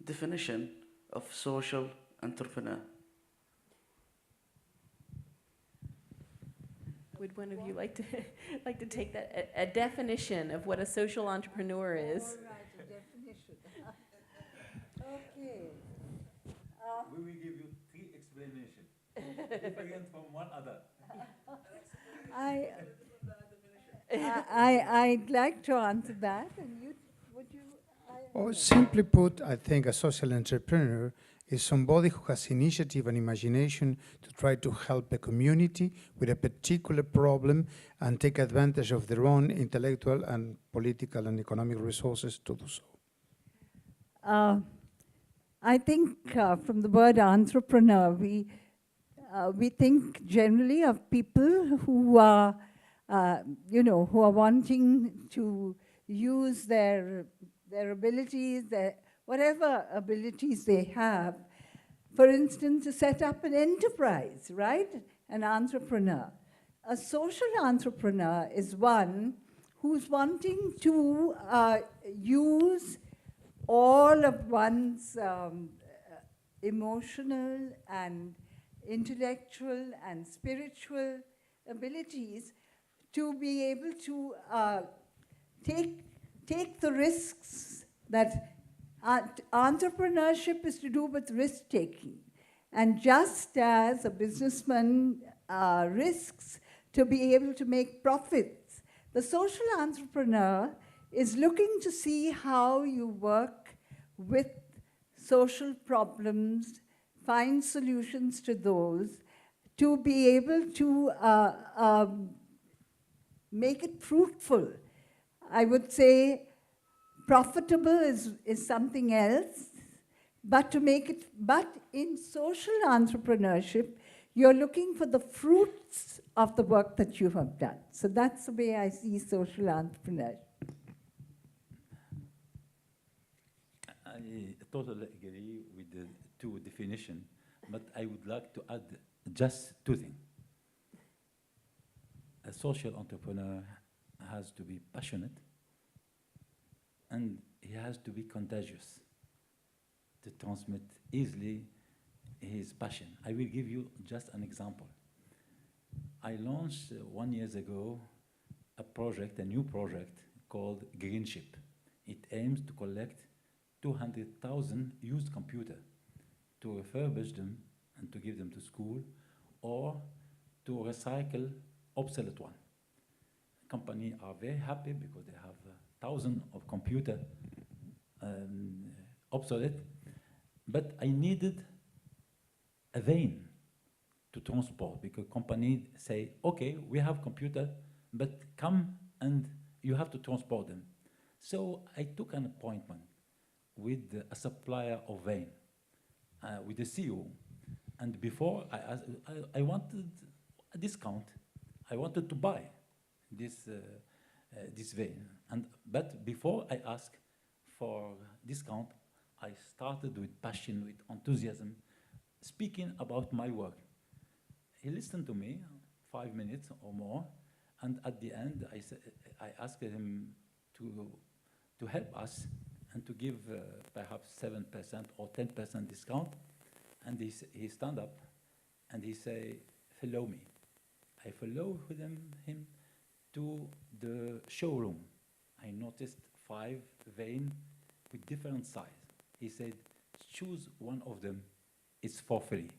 definition of social entrepreneur? Would one of you like to like to take that a definition of what a social entrepreneur is? All right, a definition. Okay. We will give you 3 explanations, different from one other. I'd like to answer that, and would you? Or simply put, I think a social entrepreneur is somebody who has initiative and imagination to try to help a community with a particular problem and take advantage of their own intellectual and political and economic resources to do so. I think from the word entrepreneur, we think generally of people who are, who are wanting to use their abilities, whatever abilities they have, for instance, to set up an enterprise, right? An entrepreneur. A social entrepreneur is one who's wanting to use all of one's emotional and intellectual and spiritual abilities to be able to take the risks that entrepreneurship is to do with risk-taking. And just as a businessman risks to be able to make profits, the social entrepreneur is looking to see how you work with social problems, find solutions to those, to be able to make it fruitful. I would say profitable is something else, but in social entrepreneurship, you're looking for the fruits of the work that you have done. So that's the way I see social entrepreneurship. I totally agree with the 2 definitions, but I would like to add just 2 things. A social entrepreneur has to be passionate, and he has to be contagious to transmit easily his passion. I will give you just an example. I launched 1 year ago a new project called Greenship. It aims to collect 200,000 used computers to refurbish them and to give them to school, or to recycle obsolete one. Companies are very happy because they have thousands of computers obsolete, but I needed a vein to transport, because companies say, okay, we have computer, but come and you have to transport them. So I took an appointment with a supplier of vein, with the CEO. And before, I wanted a discount. I wanted to buy this vein. But before I asked for discount, I started with passion, with enthusiasm, speaking about my work. He listened to me 5 minutes or more, and at the end, I asked him to help us and to give perhaps 7% or 10% discount. And he stand up and he say, follow me. I followed him to the showroom. I noticed 5 veins with different size. He said, choose one of them, it's for free.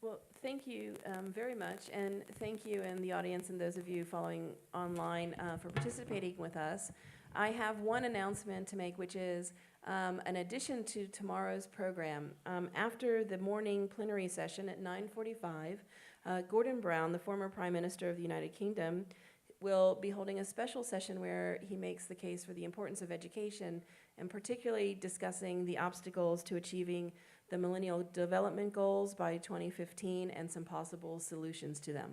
Well, thank you very much, and thank you and the audience and those of you following online for participating with us. I have one announcement to make, which is an addition to tomorrow's program. After the morning plenary session at 9:45, Gordon Brown, the former Prime Minister of the United Kingdom, will be holding a special session where he makes the case for the importance of education, and particularly discussing the obstacles to achieving the Millennial Development Goals by 2015 and some possible solutions to them.